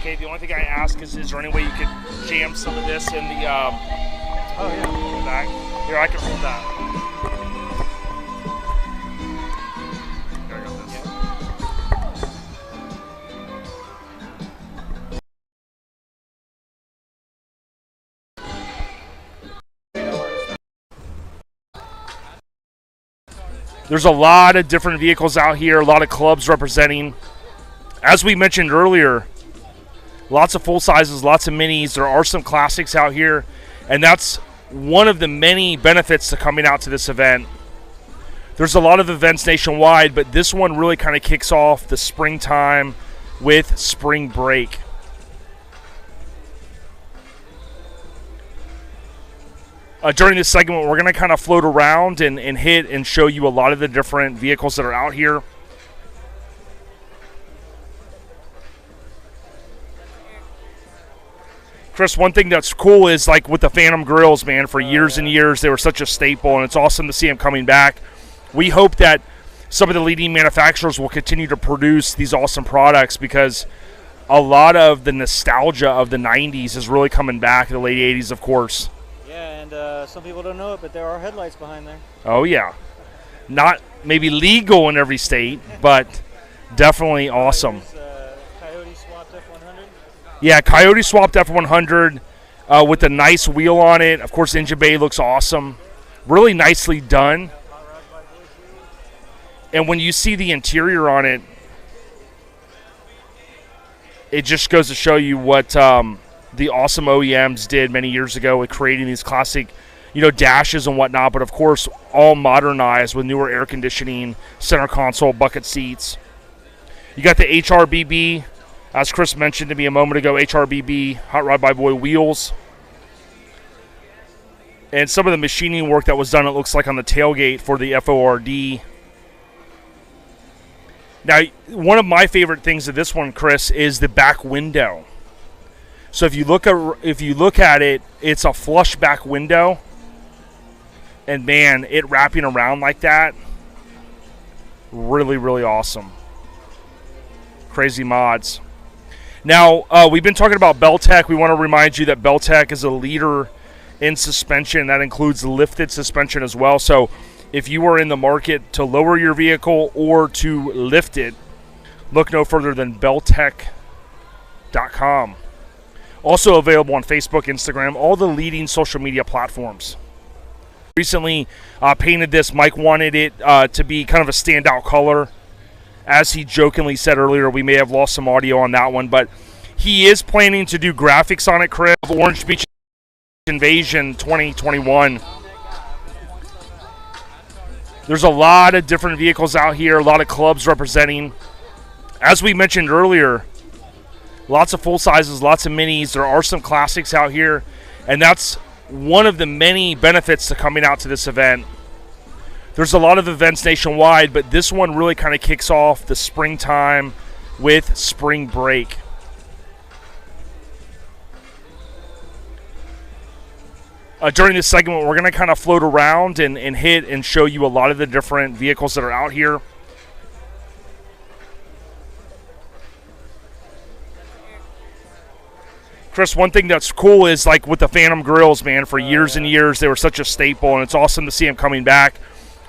Okay, the only thing I ask is there any way you could jam some of this in the back? Here, I can hold that. Here, I got this. There's a lot of different vehicles out here, a lot of clubs representing. As we mentioned earlier, lots of full sizes, lots of minis. There are some classics out here, and that's one of the many benefits to coming out to this event. There's a lot of events nationwide, but this one really kind of kicks off the springtime with spring break. During this segment, we're going to kind of float around and hit and show you a lot of the different vehicles that are out here. Chris, one thing that's cool is like with the Phantom grills, man, for years and years, they were such a staple, and it's awesome to see them coming back. We hope that some of the leading manufacturers will continue to produce these awesome products because a lot of the nostalgia of the 90s is really coming back, the late 80s, of course. Yeah, and some people don't know it, but there are headlights behind there. Oh, yeah. Not maybe legal in every state, but definitely awesome. Coyote swapped F100. Yeah, Coyote swapped F100 with a nice wheel on it. Of course, engine bay looks awesome. Really nicely done. And when you see the interior on it, it just goes to show you what the awesome OEMs did many years ago with creating these classic, dashes and whatnot. But, of course, all modernized with newer air conditioning, center console, bucket seats. You got the HRBB. As Chris mentioned to me a moment ago, HRBB, Hot Rod by Boy wheels. And some of the machining work that was done, it looks like, on the tailgate for the FORD. Now, one of my favorite things of this one, Chris, is the back window. So if you look at it, it's a flush back window. And, man, it wrapping around like that, really, really awesome. Crazy mods. Now, we've been talking about Beltec. We want to remind you that Beltec is a leader in suspension. That includes lifted suspension as well. So if you are in the market to lower your vehicle or to lift it, look no further than Beltec.com. Also available on Facebook, Instagram, all the leading social media platforms. Recently painted this. Mike wanted it to be kind of a standout color. As he jokingly said earlier, we may have lost some audio on that one, but he is planning to do graphics on it, Chris. Orange Beach Invasion 2021. There's a lot of different vehicles out here, a lot of clubs representing. As we mentioned earlier, lots of full sizes, lots of minis. There are some classics out here, and that's one of the many benefits to coming out to this event. There's a lot of events nationwide, but this one really kind of kicks off the springtime with spring break. During this segment, we're going to kind of float around and hit and show you a lot of the different vehicles that are out here. Chris, one thing that's cool is like with the Phantom grills, man, for years and years, they were such a staple, and it's awesome to see them coming back.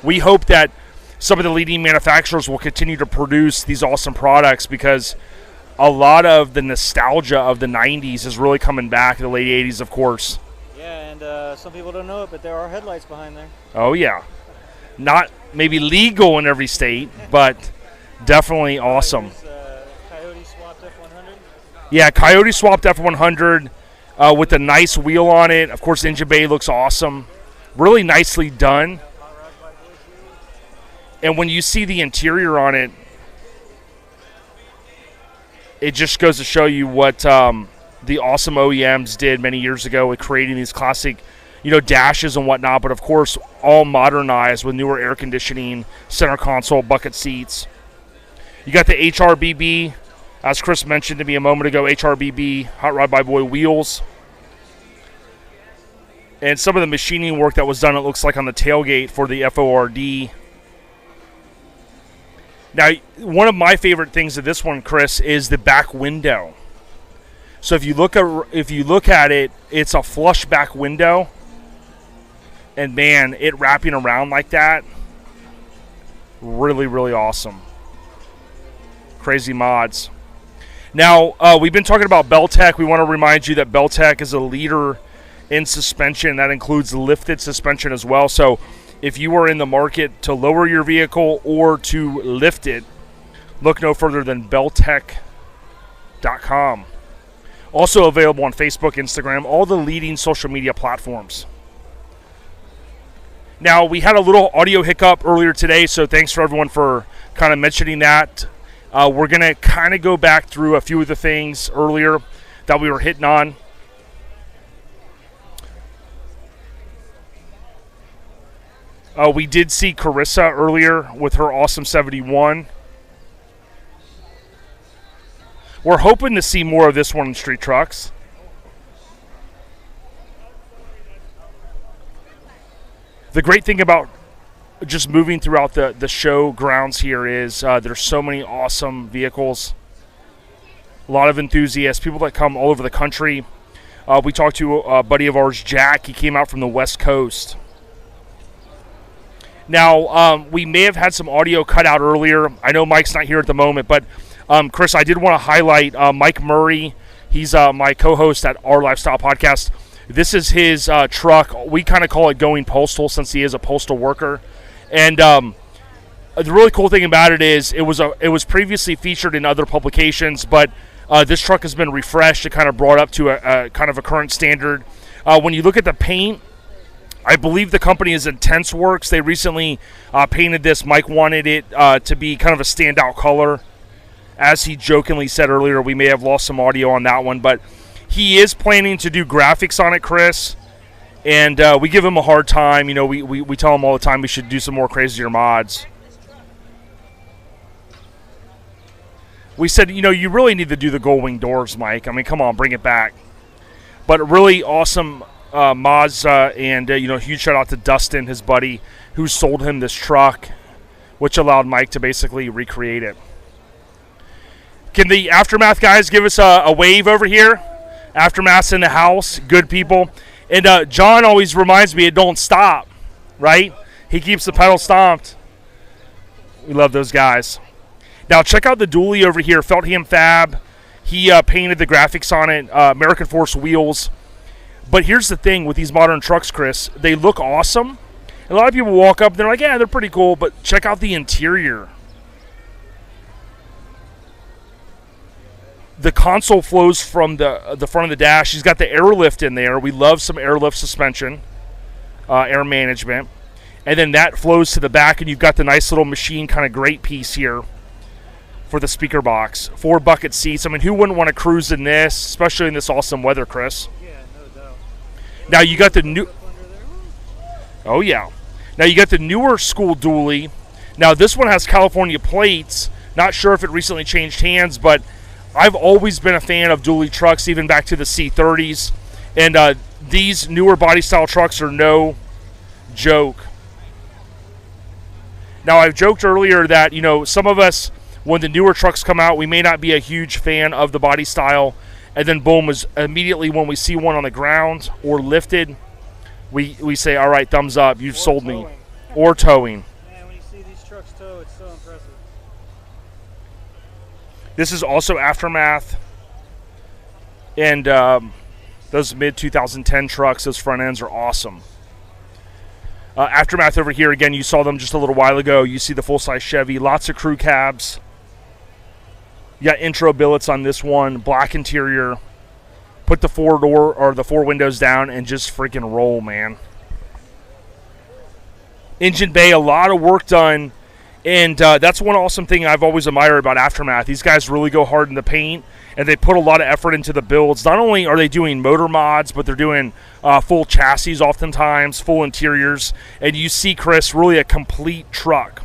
We hope that some of the leading manufacturers will continue to produce these awesome products because a lot of the nostalgia of the 90s is really coming back, the late 80s, of course. Yeah, and some people don't know it, but there are headlights behind there. Oh, yeah. Not maybe legal in every state, but definitely awesome. Coyote swapped F100. Yeah, Coyote swapped F100 with a nice wheel on it. Of course, engine bay looks awesome. Really nicely done. And when you see the interior on it, it just goes to show you what the awesome OEMs did many years ago with creating these classic, dashes and whatnot. But, of course, all modernized with newer air conditioning, center console, bucket seats. You got the HRBB, as Chris mentioned to me a moment ago, HRBB, Hot Rod by Boy wheels. And some of the machining work that was done, it looks like, on the tailgate for the FORD. Now, one of my favorite things of this one, Chris, is the back window. So if you look at it, it's a flush back window, and man, it wrapping around like that, really, really awesome. Crazy mods. Now, we've been talking about Beltec. We want to remind you that Beltec is a leader in suspension. That includes lifted suspension as well. So if you are in the market to lower your vehicle or to lift it, look no further than Beltec.com. Also available on Facebook, Instagram, all the leading social media platforms. Now, we had a little audio hiccup earlier today, so thanks for everyone for kind of mentioning that. We're going to kind of go back through a few of the things earlier that we were hitting on. We did see Carissa earlier with her awesome 71. We're hoping to see more of this one in street trucks. The great thing about just moving throughout the show grounds here is there's so many awesome vehicles. A lot of enthusiasts, people that come all over the country. We talked to a buddy of ours, Jack. He came out from the West Coast. Now, we may have had some audio cut out earlier. I know Mike's not here at the moment, but Chris, I did want to highlight Mike Murray. He's my co-host at Our Lifestyle Podcast. This is his truck. We kind of call it Going Postal since he is a postal worker. And the really cool thing about it is it was previously featured in other publications, but this truck has been refreshed. It kind of brought up to a kind of a current standard. When you look at the paint, I believe the company is Intense Works. They recently painted this. Mike wanted it to be kind of a standout color. As he jokingly said earlier, we may have lost some audio on that one, but he is planning to do graphics on it, Chris. And we give him a hard time. You know, we tell him all the time we should do some more crazier mods. We said, you know, you really need to do the gold wing doors, Mike. I mean, come on, bring it back. But really awesome mods, and you know, huge shout out to Dustin, his buddy, who sold him this truck, which allowed Mike to basically recreate it. Can the Aftermath guys give us a wave over here? Aftermath's in the house, good people. And John always reminds me it don't stop, right? He keeps the pedal stomped. We love those guys. Now check out the dually over here, Feltham Fab. He painted the graphics on it, American Force wheels. But here's the thing with these modern trucks, Chris. They look awesome. A lot of people walk up and they're like, yeah, they're pretty cool, but check out the interior. The console flows from the front of the dash. He's got the airlift in there. We love some airlift suspension, air management. And then that flows to the back, and you've got the nice little machine kind of grate piece here for the speaker box. 4 bucket seats. I mean, who wouldn't want to cruise in this, especially in this awesome weather, Chris? Yeah, no doubt. Now you got the new... Oh, yeah. Now you got the newer school dually. Now this one has California plates. Not sure if it recently changed hands, but I've always been a fan of dually trucks, even back to the C30s. And these newer body style trucks are no joke. Now, I've joked earlier that, you know, some of us, when the newer trucks come out, we may not be a huge fan of the body style. And then, boom, is immediately when we see one on the ground or lifted, we say, all right, thumbs up, you've sold me. Or towing. Man, when you see these trucks tow, it's so impressive. This is also Aftermath. And those mid-2010 trucks, those front ends are awesome. Aftermath over here, again, you saw them just a little while ago. You see the full-size Chevy, lots of crew cabs. You got intro billets on this one, black interior. Put the 4-door or the 4 windows down and just freaking roll, man. Engine bay, a lot of work done. And that's one awesome thing I've always admired about Aftermath. These guys really go hard in the paint, and they put a lot of effort into the builds. Not only are they doing motor mods, but they're doing full chassis oftentimes, full interiors. And you see, Chris, really a complete truck.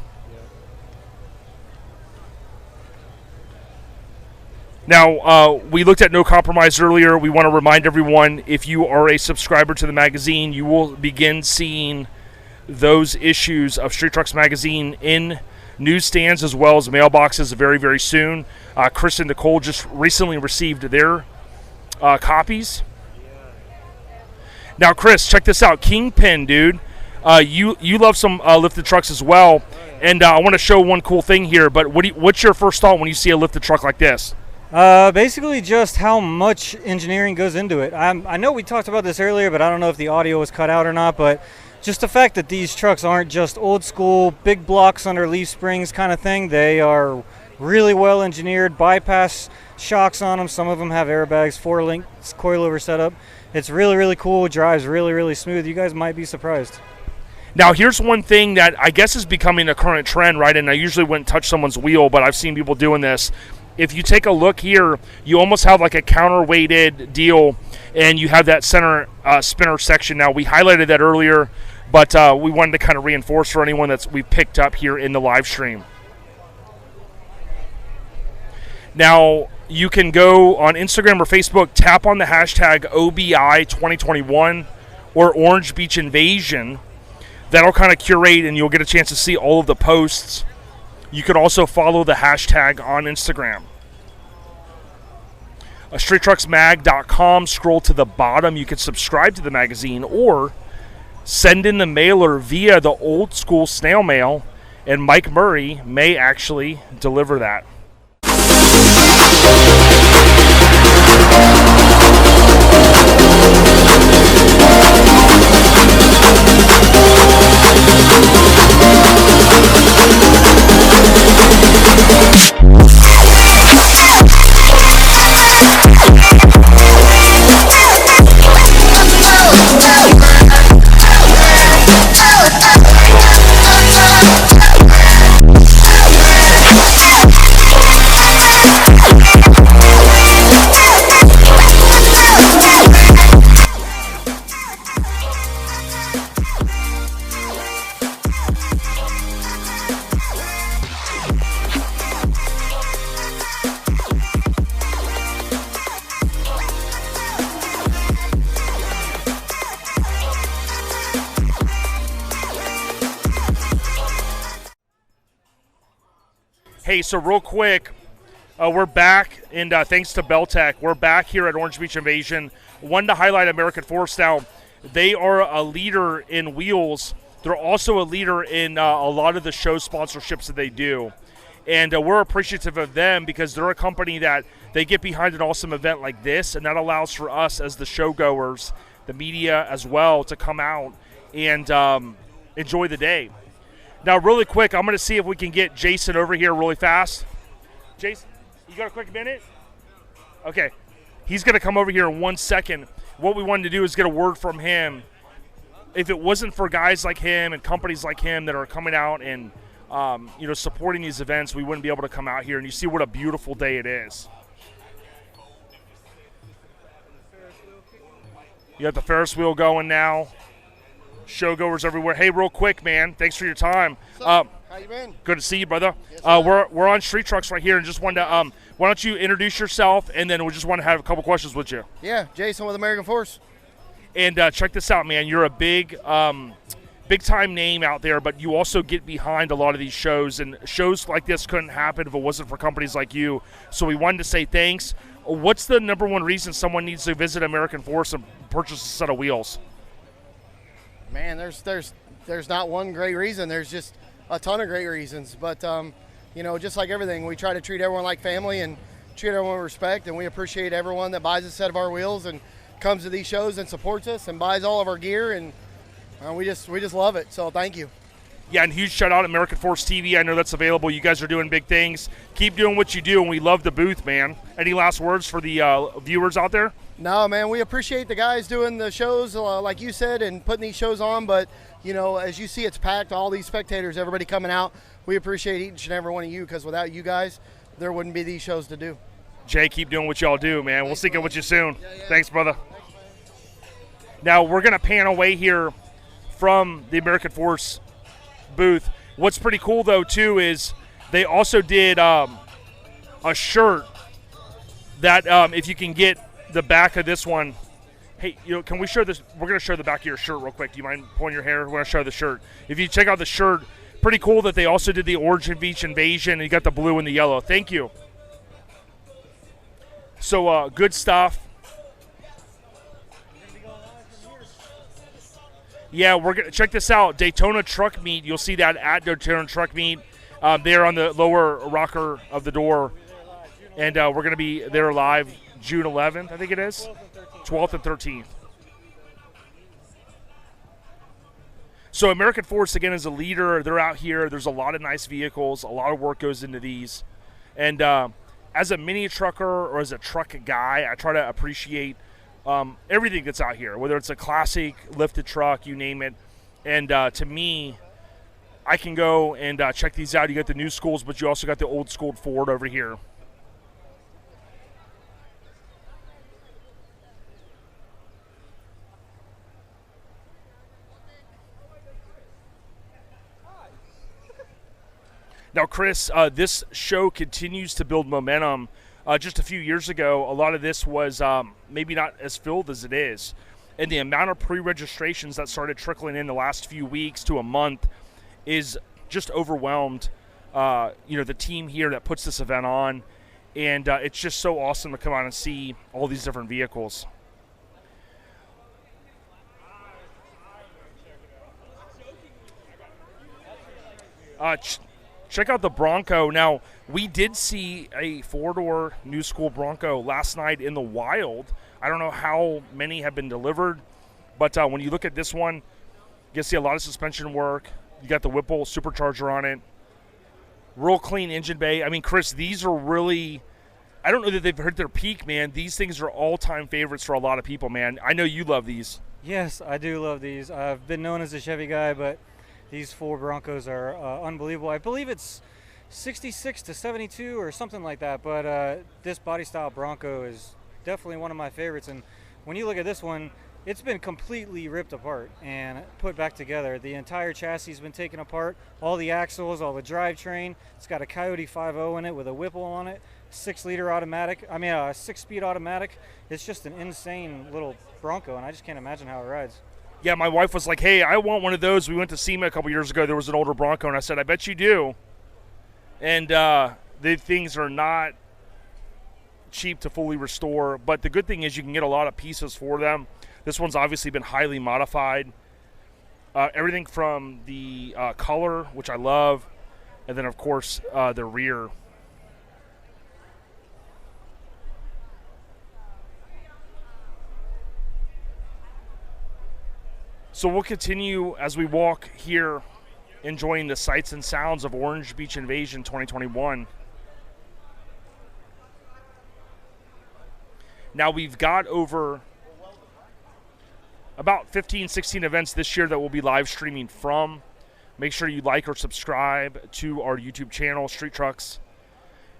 Now, we looked at No Compromise earlier. We want to remind everyone, if you are a subscriber to the magazine, you will begin seeing those issues of Street Trucks Magazine in newsstands as well as mailboxes very, very soon. Chris and Nicole just recently received their copies. Now, Chris, check this out. Kingpin, dude. You love some lifted trucks as well. And I want to show one cool thing here. But what's your first thought when you see a lifted truck like this? Basically just how much engineering goes into it. I know we talked about this earlier, but I don't know if the audio was cut out or not, but just the fact that these trucks aren't just old school, big blocks under leaf springs kind of thing. They are really well engineered, bypass shocks on them. Some of them have airbags, 4-link coilover setup. It's really, really cool. It drives really, really smooth. You guys might be surprised. Now, here's one thing that I guess is becoming a current trend, right? And I usually wouldn't touch someone's wheel, but I've seen people doing this. If you take a look here, you almost have like a counterweighted deal, and you have that center spinner section. Now, we highlighted that earlier, but we wanted to kind of reinforce for anyone that we picked up here in the live stream. Now, you can go on Instagram or Facebook, tap on the hashtag OBI2021 or Orange Beach Invasion. That'll kind of curate, and you'll get a chance to see all of the posts. You can also follow the hashtag on Instagram. StreetTrucksMag.com. Scroll to the bottom. You can subscribe to the magazine or send in the mailer via the old school snail mail, and Mike Murray may actually deliver that. Hey, so real quick, we're back, and thanks to Beltec, we're back here at Orange Beach Invasion. Wanted to highlight American Force now. They are a leader in wheels. They're also a leader in a lot of the show sponsorships that they do. And we're appreciative of them because they're a company that they get behind an awesome event like this, and that allows for us as the show goers, the media as well, to come out and enjoy the day. Now, really quick, I'm going to see if we can get Jason over here really fast. Jason, you got a quick minute? Okay. He's going to come over here in 1 second. What we wanted to do is get a word from him. If it wasn't for guys like him and companies like him that are coming out and supporting these events, we wouldn't be able to come out here. And you see what a beautiful day it is. You got the Ferris wheel going now. Showgoers everywhere. Hey, real quick, man. Thanks for your time. How you been? Good to see you, brother. Yes, we're on Street Trucks right here, and just wanted to why don't you introduce yourself, and then we just want to have a couple questions with you. Yeah, Jason with American Force. And check this out, man. You're a big time name out there, but you also get behind a lot of these shows, and shows like this couldn't happen if it wasn't for companies like you. So we wanted to say thanks. What's the number one reason someone needs to visit American Force and purchase a set of wheels? Man, there's not one great reason. There's just a ton of great reasons. But, just like everything, we try to treat everyone like family and treat everyone with respect. And we appreciate everyone that buys a set of our wheels and comes to these shows and supports us and buys all of our gear. And we just love it. So thank you. Yeah, and huge shout out to American Force TV. I know that's available. You guys are doing big things. Keep doing what you do, and we love the booth, man. Any last words for the viewers out there? No, man, we appreciate the guys doing the shows, like you said, and putting these shows on. But, as you see, it's packed, all these spectators, everybody coming out. We appreciate each and every one of you because without you guys, there wouldn't be these shows to do. Jay, keep doing what y'all do, man. We'll sync up with you soon. Yeah. Thanks, brother. Now, we're going to pan away here from the American Force booth. What's pretty cool, though, too, is they also did a shirt that if you can get the back of this one. Hey, can we show this? We're going to show the back of your shirt real quick. Do you mind pulling your hair? We're going to show the shirt. If you check out the shirt, pretty cool that they also did the Orange Beach Invasion, and you got the blue and the yellow. Thank you. So, good stuff. Yeah, we're gonna check this out. Daytona Truck Meet. You'll see that at Daytona Truck Meet. There on the lower rocker of the door, and we're gonna be there live June 11th, I think it is, 12th and 13th. So American Force again is a leader. They're out here. There's a lot of nice vehicles. A lot of work goes into these, and as a mini trucker or as a truck guy, I try to appreciate everything that's out here, whether it's a classic lifted truck, you name it. And to me, I can go and check these out. You got the new schools, but you also got the old school Ford over here. Now, Chris, this show continues to build momentum. Just a few years ago, a lot of this was maybe not as filled as it is. And the amount of pre-registrations that started trickling in the last few weeks to a month is just overwhelmed, the team here that puts this event on. And it's just so awesome to come out and see all these different vehicles. Check out the Bronco. Now, we did see a four-door new school Bronco last night in the wild. I don't know how many have been delivered, but when you look at this one, you can see a lot of suspension work. You got the Whipple supercharger on it. Real clean engine bay. I mean, Chris, these are really, I don't know that they've hit their peak, man. These things are all-time favorites for a lot of people, man. I know you love these. Yes, I do love these. I've been known as a Chevy guy, but these four Broncos are unbelievable. I believe it's 66 to 72 or something like that, but this body style Bronco is definitely one of my favorites. And when you look at this one, it's been completely ripped apart and put back together. The entire chassis has been taken apart, all the axles, all the drivetrain. It's got a Coyote 5.0 in it with a Whipple on it, 6-speed automatic. It's just an insane little Bronco, and I just can't imagine how it rides. Yeah, my wife was like, hey, I want one of those. We went to SEMA a couple years ago. There was an older Bronco, and I said, I bet you do. And the things are not cheap to fully restore, but the good thing is you can get a lot of pieces for them. This one's obviously been highly modified. Everything from the color, which I love, and then, of course, the rear. So we'll continue as we walk here, enjoying the sights and sounds of Orange Beach Invasion 2021. Now we've got over about 15, 16 events this year that we'll be live streaming from. Make sure you like or subscribe to our YouTube channel, Street Trucks.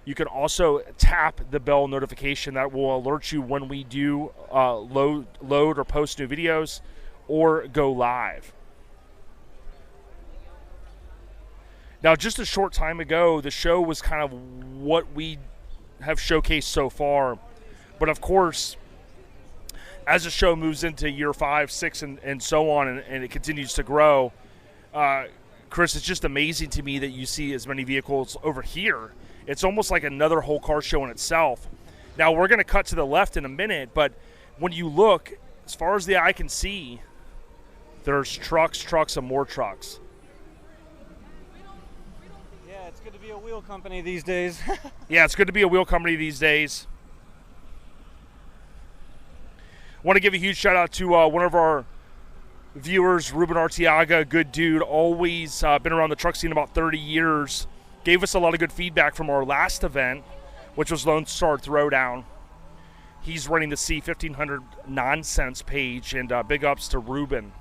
You can also tap the bell notification that will alert you when we do load or post new videos or go live. Now, just a short time ago, the show was kind of what we have showcased so far. But of course, as the show moves into year 5, 6, and so on, and it continues to grow, Chris, it's just amazing to me that you see as many vehicles over here. It's almost like another whole car show in itself. Now, we're going to cut to the left in a minute, but when you look, as far as the eye can see, there's trucks, and more trucks. Yeah, it's good to be a wheel company these days. Yeah, it's good to be a wheel company these days. Want to give a huge shout out to one of our viewers, Ruben Artiaga, good dude, always been around the truck scene about 30 years. Gave us a lot of good feedback from our last event, which was Lone Star Throwdown. He's running the C1500 Nonsense page, and big ups to Ruben.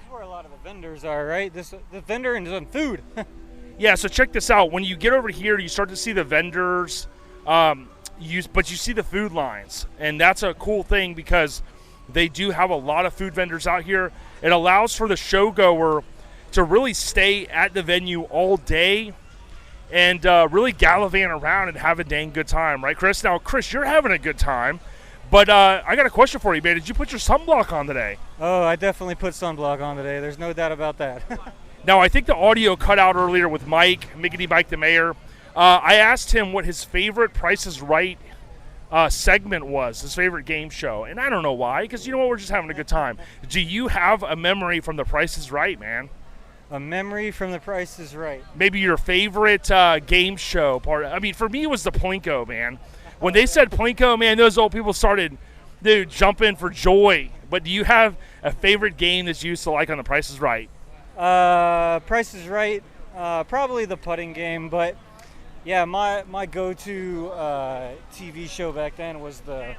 Where a lot of the vendors are, right? The vendor and some food. Yeah, so check this out. When you get over here, you start to see the vendors, but you see the food lines, and that's a cool thing because they do have a lot of food vendors out here. It allows for the show goer to really stay at the venue all day and really gallivant around and have a dang good time, right, Chris? Now, Chris, you're having a good time. But I got a question for you, man. Did you put your sunblock on today? Oh, I definitely put sunblock on today. There's no doubt about that. Now, I think the audio cut out earlier with Mike, Miggity Mike the Mayor. I asked him what his favorite Price is Right segment was, his favorite game show. And I don't know why, because you know what, we're just having a good time. Do you have a memory from The Price is Right, man? A memory from The Price is Right. Maybe your favorite game show part. I mean, for me, it was the Plinko, man. When they said Plinko, man, those old people started, dude, jumping for joy. But do you have a favorite game that you used to like on The Price is Right? Price is Right, probably the putting game, but yeah, my go-to TV show back then was the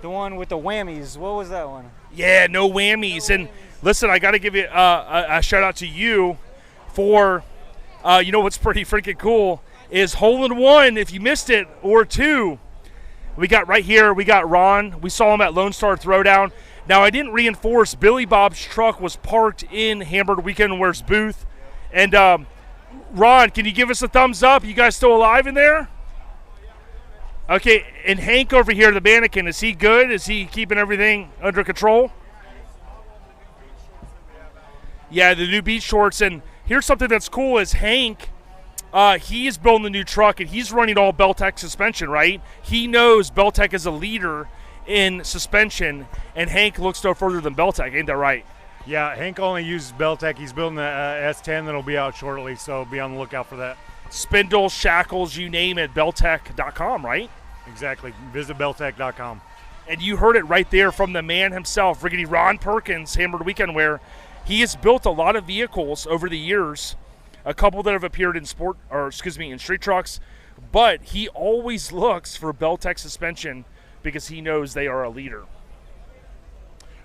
one with the whammies. What was that one? Yeah, no whammies. And listen, I got to give you a shout out to you for, you know what's pretty freaking cool is hole in one, if you missed it, or two. We got right here, we got Ron. We saw him at Lone Star Throwdown. Now, I didn't reinforce, Billy Bob's truck was parked in Hamburg Weekend Wear's booth. And Ron, can you give us a thumbs up? You guys still alive in there? Okay, and Hank over here, the mannequin, is he good? Is he keeping everything under control? Yeah, the new beach shorts. And here's something that's cool is Hank, he is building the new truck, and he's running all Beltec suspension, right? He knows Beltec is a leader in suspension, and Hank looks no further than Beltec. Ain't that right? Yeah, Hank only uses Beltec. He's building the S10 that'll be out shortly, so be on the lookout for that. Spindles, shackles, you name it, Beltec.com, right? Exactly. Visit Beltec.com. And you heard it right there from the man himself, Rickety Ron Perkins, Hammered Weekend Wear. He has built a lot of vehicles over the years, a couple that have appeared in in street trucks, but he always looks for Beltec suspension because he knows they are a leader.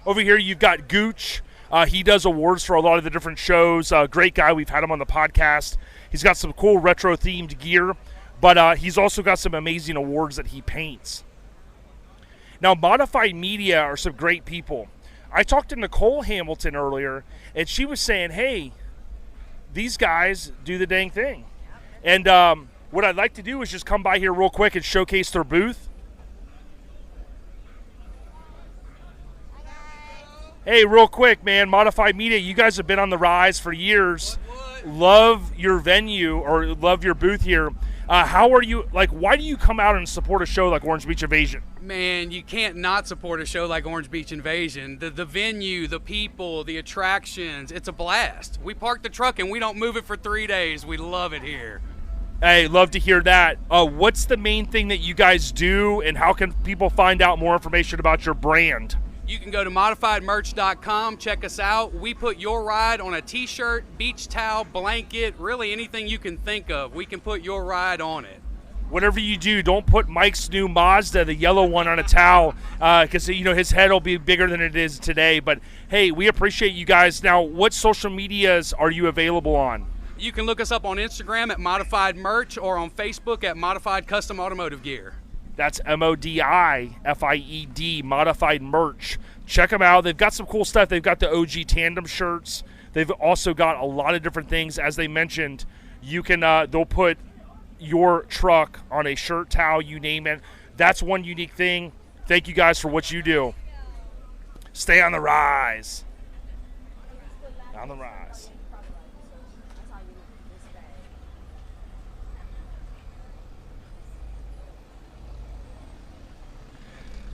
Over here, you've got Gooch. He does awards for a lot of the different shows. Great guy. We've had him on the podcast. He's got some cool retro-themed gear, but he's also got some amazing awards that he paints. Now, Modified Media are some great people. I talked to Nicole Hamilton earlier, and she was saying, hey, these guys do the dang thing. And what I'd like to do is just come by here real quick and showcase their booth. Hey, real quick, man, Modified Media, you guys have been on the rise for years. Love your venue, or love your booth here. How are you, why do you come out and support a show like Orange Beach Invasion? Man, you can't not support a show like Orange Beach Invasion. The venue, the people, the attractions, it's a blast. We park the truck and we don't move it for 3 days. We love it here. Hey, love to hear that. What's the main thing that you guys do, and how can people find out more information about your brand? You can go to modifiedmerch.com, check us out. We put your ride on a t-shirt, beach towel, blanket, really anything you can think of. We can put your ride on it. Whatever you do, don't put Mike's new Mazda, the yellow one, on a towel, because his head will be bigger than it is today. But hey, we appreciate you guys. Now, what social medias are you available on? You can look us up on Instagram at Modified Merch, or on Facebook at Modified Custom Automotive Gear. That's MODIFIED, Modified Merch. Check them out. They've got some cool stuff. They've got the OG Tandem shirts. They've also got a lot of different things. As they mentioned, you can they'll put your truck on a shirt, towel, you name it. That's one unique thing. Thank you guys for what you do. Stay on the rise. On the rise.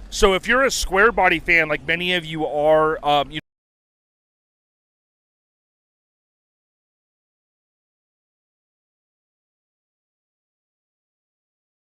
So if you're a square body fan, like many of you are,